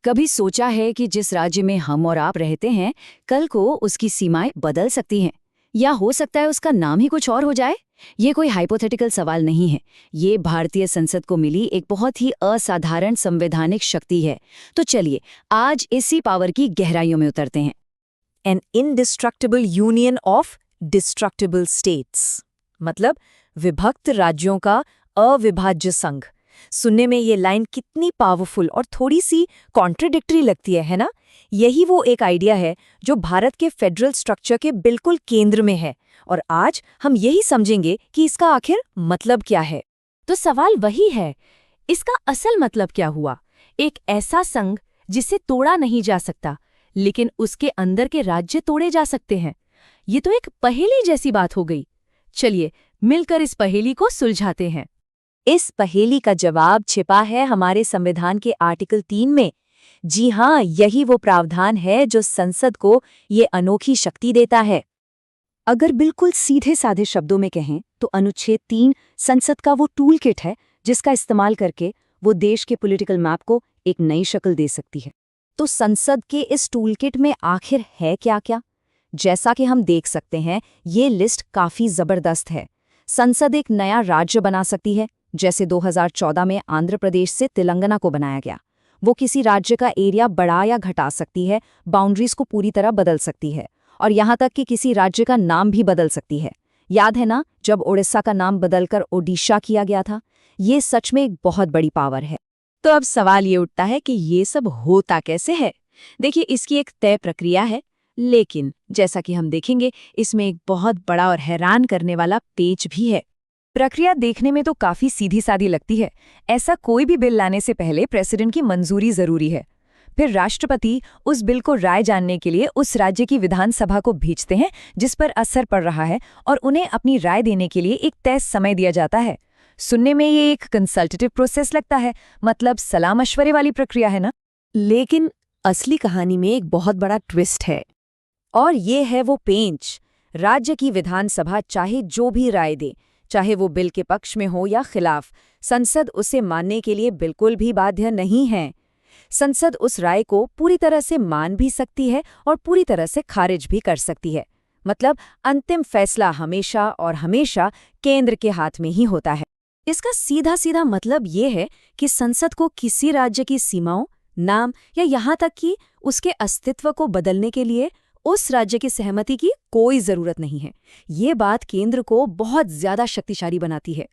कभी सोचा है कि जिस राज्य में हम और आप रहते हैं, कल को उसकी सीमाएं बदल सकती हैं? या हो सकता है उसका नाम ही कुछ और हो जाए? ये कोई हाइपोथेटिकल सवाल नहीं है। ये भारतीय संसद को मिली एक बहुत ही असाधारण संवैधानिक शक्ति है। तो चलिए, आज इसी पावर की गहराइयों में उतरते हैं। An indestructible union of destructible states, मतलब विभक्त राज्यों का अविभाज्य संघ। सुनने में ये लाइन कितनी पावरफुल और थोड़ी सी कॉन्ट्रडिक्टरी लगती है ना? यही वो एक आइडिया है जो भारत के फेडरल स्ट्रक्चर के बिल्कुल केंद्र में है, और आज हम यही समझेंगे कि इसका आखिर मतलब क्या है। तो सवाल वही है, इसका असल मतलब क्या हुआ? एक ऐसा संघ जिसे तोड़ा नहीं जा सकता, लेकिन उसके अंदर के राज्य तोड़े जा सकते हैं। ये तो एक पहेली जैसी बात हो गई। चलिए मिलकर इस पहेली को सुलझाते हैं। इस पहेली का जवाब छिपा है हमारे संविधान के आर्टिकल 3 में। जी हाँ, यही वो प्रावधान है जो संसद को ये अनोखी शक्ति देता है। अगर बिल्कुल सीधे साधे शब्दों में कहें तो अनुच्छेद 3 संसद का वो टूल किट है जिसका इस्तेमाल करके वो देश के पॉलिटिकल मैप को एक नई शक्ल दे सकती है। तो संसद के इस टूल किट में आखिर है क्या क्या? जैसा कि हम देख सकते हैं, ये लिस्ट काफी जबरदस्त है। संसद एक नया राज्य बना सकती है, जैसे 2014 में आंध्र प्रदेश से तेलंगाना को बनाया गया। वो किसी राज्य का एरिया बढ़ा या घटा सकती है, बाउंड्रीज को पूरी तरह बदल सकती है, और यहाँ तक कि किसी राज्य का नाम भी बदल सकती है। याद है ना, जब ओडिशा का नाम बदलकर ओडिशा किया गया था? ये सच में एक बहुत बड़ी पावर है। तो अब सवाल ये उठता है कि ये सब होता कैसे है? देखिए, इसकी एक तय प्रक्रिया है, लेकिन जैसा कि हम देखेंगे, इसमें एक बहुत बड़ा और हैरान करने वाला पेच भी है। प्रक्रिया देखने में तो काफी सीधी सादी लगती है। ऐसा कोई भी बिल लाने से पहले प्रेसिडेंट की मंजूरी जरूरी है। फिर राष्ट्रपति उस बिल को राय जानने के लिए उस राज्य की विधानसभा को भेजते हैं जिस पर असर पड़ रहा है, और उन्हें अपनी राय देने के लिए एक तय समय दिया जाता है। सुनने में ये एक कंसल्टेटिव प्रोसेस लगता है, मतलब सलाह मशवरे वाली प्रक्रिया है ना? लेकिन असली कहानी में एक बहुत बड़ा ट्विस्ट है, और ये है वो पेंच। राज्य की विधानसभा चाहे जो भी राय दे, चाहे वो बिल के पक्ष में हो या खिलाफ, संसद उसे मानने के लिए बिल्कुल भी बाध्य नहीं है। संसद उस राय को पूरी तरह से मान भी सकती है और पूरी तरह से खारिज भी कर सकती है। मतलब अंतिम फैसला हमेशा और हमेशा केंद्र के हाथ में ही होता है। इसका सीधा सीधा मतलब ये है कि संसद को किसी राज्य की सीमाओं, नाम या यहाँ तक कि उसके अस्तित्व को बदलने के लिए उस राज्य की सहमति की कोई जरूरत नहीं है। ये बात केंद्र को बहुत ज्यादा शक्तिशाली बनाती है।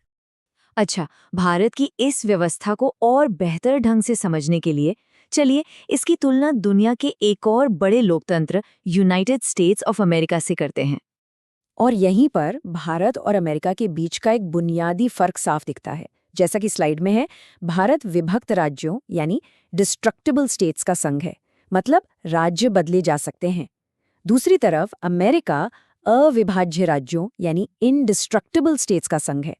अच्छा, भारत की इस व्यवस्था को और बेहतर ढंग से समझने के लिए चलिए इसकी तुलना दुनिया के एक और बड़े लोकतंत्र यूनाइटेड स्टेट्स ऑफ अमेरिका से करते हैं। और यहीं पर भारत और अमेरिका के बीच का एक बुनियादी फर्क साफ दिखता है। जैसा कि स्लाइड में है, भारत विभक्त राज्यों यानी डिस्ट्रक्टिबल स्टेट्स का संघ है, मतलब राज्य बदले जा सकते हैं। दूसरी तरफ अमेरिका अविभाज्य राज्यों यानी इनडिस्ट्रक्टिबल स्टेट्स का संघ है।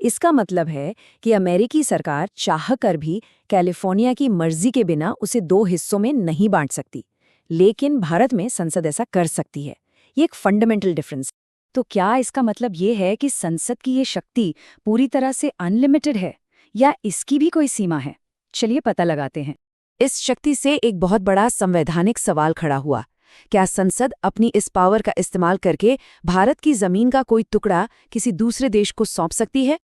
इसका मतलब है कि अमेरिकी सरकार चाहकर भी कैलिफोर्निया की मर्जी के बिना उसे 2 हिस्सों में नहीं बांट सकती, लेकिन भारत में संसद ऐसा कर सकती है। ये एक फंडामेंटल डिफरेंस। तो क्या इसका मतलब ये है कि संसद की ये शक्ति पूरी तरह से अनलिमिटेड है, या इसकी भी कोई सीमा है? चलिए पता लगाते हैं। इस शक्ति से एक बहुत बड़ा संवैधानिक सवाल खड़ा हुआ। क्या संसद अपनी इस पावर का इस्तेमाल करके भारत की जमीन का कोई टुकड़ा किसी दूसरे देश को सौंप सकती है?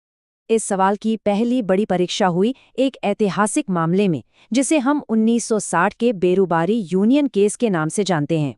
इस सवाल की पहली बड़ी परीक्षा हुई एक ऐतिहासिक मामले में, जिसे हम 1960 के बेरुबारी यूनियन केस के नाम से जानते हैं।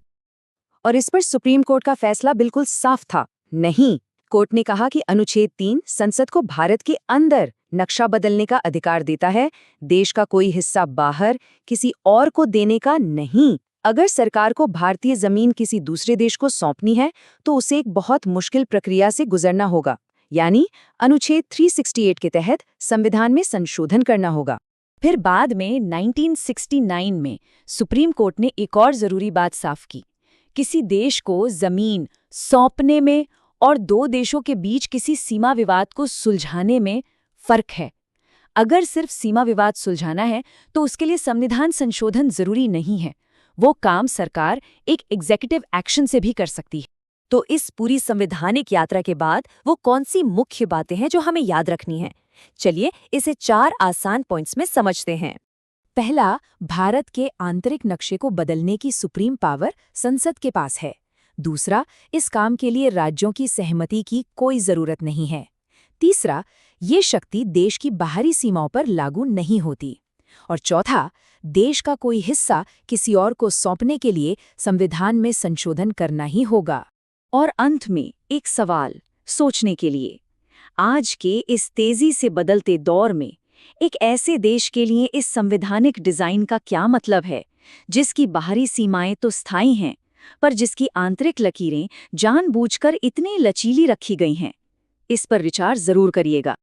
और इस पर सुप्रीम कोर्ट का फैसला बिल्कुल साफ था। नहीं, कोर्ट ने कहा कि अनुच्छेद 3 संसद को भारत के अंदर नक्शा बदलने का अधिकार देता है, देश का कोई हिस्सा बाहर किसी और को देने का नहीं। अगर सरकार को भारतीय जमीन किसी दूसरे देश को सौंपनी है तो उसे एक बहुत मुश्किल प्रक्रिया से गुजरना होगा, यानी अनुच्छेद 368 के तहत संविधान में संशोधन करना होगा। फिर बाद में 1969 में सुप्रीम कोर्ट ने एक और जरूरी बात साफ की। किसी देश को जमीन सौंपने में और 2 देशों के बीच किसी सीमा विवाद को सुलझाने में फर्क है। अगर सिर्फ सीमा विवाद सुलझाना है तो उसके लिए संविधान संशोधन जरूरी नहीं है। वो काम सरकार एक एग्जीक्यूटिव एक्शन से भी कर सकती है। तो इस पूरी संवैधानिक यात्रा के बाद वो कौन सी मुख्य बातें हैं जो हमें याद रखनी है? चलिए इसे 4 आसान पॉइंट्स में समझते हैं। पहला, भारत के आंतरिक नक्शे को बदलने की सुप्रीम पावर संसद के पास है। दूसरा, इस काम के लिए राज्यों की सहमति की कोई जरूरत नहीं है। तीसरा, ये शक्ति देश की बाहरी सीमाओं पर लागू नहीं होती। और चौथा, देश का कोई हिस्सा किसी और को सौंपने के लिए संविधान में संशोधन करना ही होगा। और अंत में एक सवाल सोचने के लिए, आज के इस तेजी से बदलते दौर में एक ऐसे देश के लिए इस संवैधानिक डिजाइन का क्या मतलब है, जिसकी बाहरी सीमाएं तो स्थायी हैं, पर जिसकी आंतरिक लकीरें जानबूझकर इतनी लचीली रखी गई हैं? इस पर विचार जरूर करिएगा।